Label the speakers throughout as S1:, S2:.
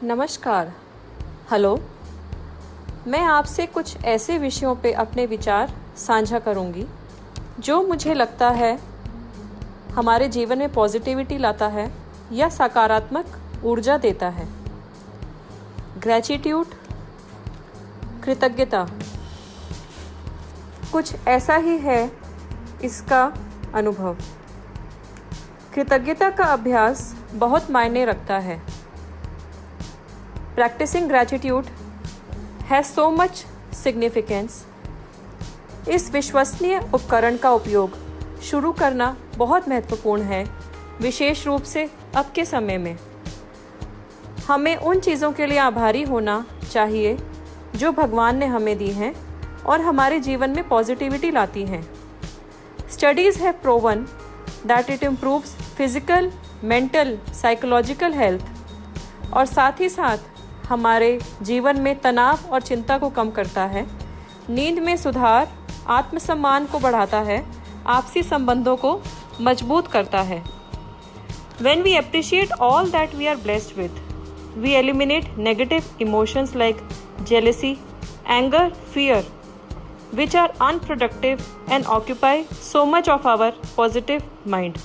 S1: नमस्कार। हेलो। मैं आपसे कुछ ऐसे विषयों पे अपने विचार साझा करूँगी जो मुझे लगता है हमारे जीवन में पॉजिटिविटी लाता है या सकारात्मक ऊर्जा देता है। ग्रैटिट्यूड, कृतज्ञता, कुछ ऐसा ही है इसका अनुभव। कृतज्ञता का अभ्यास बहुत मायने रखता है। Practicing gratitude has so much significance. इस विश्वसनीय उपकरण का उपयोग शुरू करना बहुत महत्वपूर्ण है, विशेष रूप से अब के समय में। हमें उन चीज़ों के लिए आभारी होना चाहिए जो भगवान ने हमें दी हैं और हमारे जीवन में पॉजिटिविटी लाती हैं। Studies have proven that it improves physical, mental, psychological health और साथ ही साथ हमारे जीवन में तनाव और चिंता को कम करता है, नींद में सुधार, आत्मसम्मान को बढ़ाता है, आपसी संबंधों को मजबूत करता है। When we appreciate all that we are blessed with, we eliminate negative emotions like jealousy, anger, fear, which are unproductive and occupy so much of our positive mind.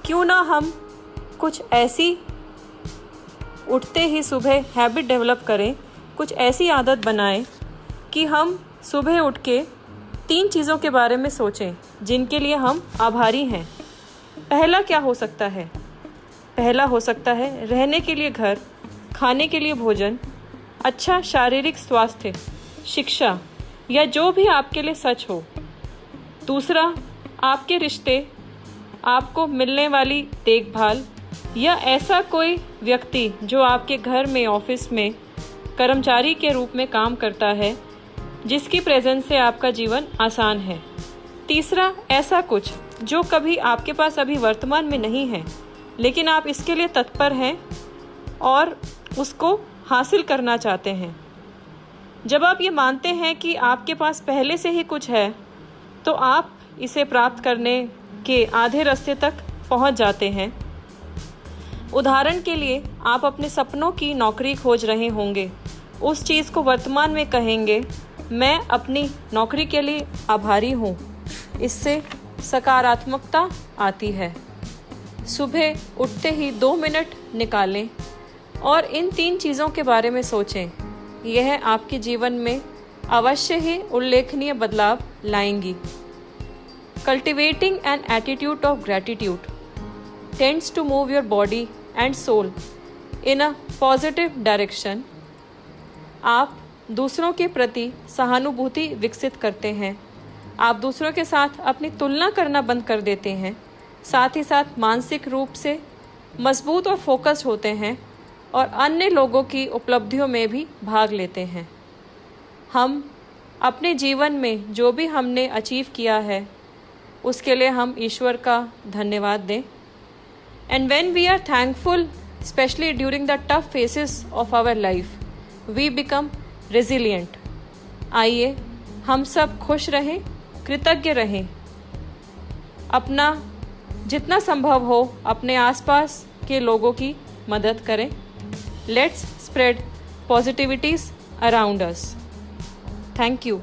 S1: क्यों ना हम कुछ ऐसी उठते ही सुबह हैबिट डेवलप करें, कुछ ऐसी आदत बनाएं कि हम सुबह उठ के 3 चीज़ों के बारे में सोचें जिनके लिए हम आभारी हैं। पहला क्या हो सकता है? पहला हो सकता है रहने के लिए घर, खाने के लिए भोजन, अच्छा शारीरिक स्वास्थ्य, शिक्षा या जो भी आपके लिए सच हो। दूसरा, आपके रिश्ते, आपको मिलने वाली देखभाल या ऐसा कोई व्यक्ति जो आपके घर में, ऑफिस में कर्मचारी के रूप में काम करता है, जिसकी प्रेजेंस से आपका जीवन आसान है। तीसरा, ऐसा कुछ जो कभी आपके पास अभी वर्तमान में नहीं है, लेकिन आप इसके लिए तत्पर हैं और उसको हासिल करना चाहते हैं। जब आप ये मानते हैं कि आपके पास पहले से ही कुछ है, तो आप इसे प्राप्त करने के आधे रास्ते तक पहुंच जाते हैं। उदाहरण के लिए, आप अपने सपनों की नौकरी खोज रहे होंगे। उस चीज़ को वर्तमान में कहेंगे, मैं अपनी नौकरी के लिए आभारी हूँ। इससे सकारात्मकता आती है। सुबह उठते ही 2 मिनट निकालें और इन 3 चीज़ों के बारे में सोचें। यह आपके जीवन में अवश्य ही उल्लेखनीय बदलाव लाएंगी। Cultivating an attitude of gratitude tends to move your body and soul in a positive direction. आप दूसरों के प्रति सहानुभूति विकसित करते हैं। आप दूसरों के साथ अपनी तुलना करना बंद कर देते हैं। साथ ही साथ मानसिक रूप से मजबूत और फोकस्ड होते हैं और अन्य लोगों की उपलब्धियों में भी भाग लेते हैं। हम अपने जीवन में जो भी हमने अचीव किया है, उसके लिए हम ईश्वर का धन्यवाद दें। And when we are thankful, especially during the tough phases of our life, we become resilient. आइए हम सब खुश रहें, कृतज्ञ रहें। अपना जितना संभव हो अपने आसपास के लोगों की मदद करें। Let's spread positivities around us. Thank you.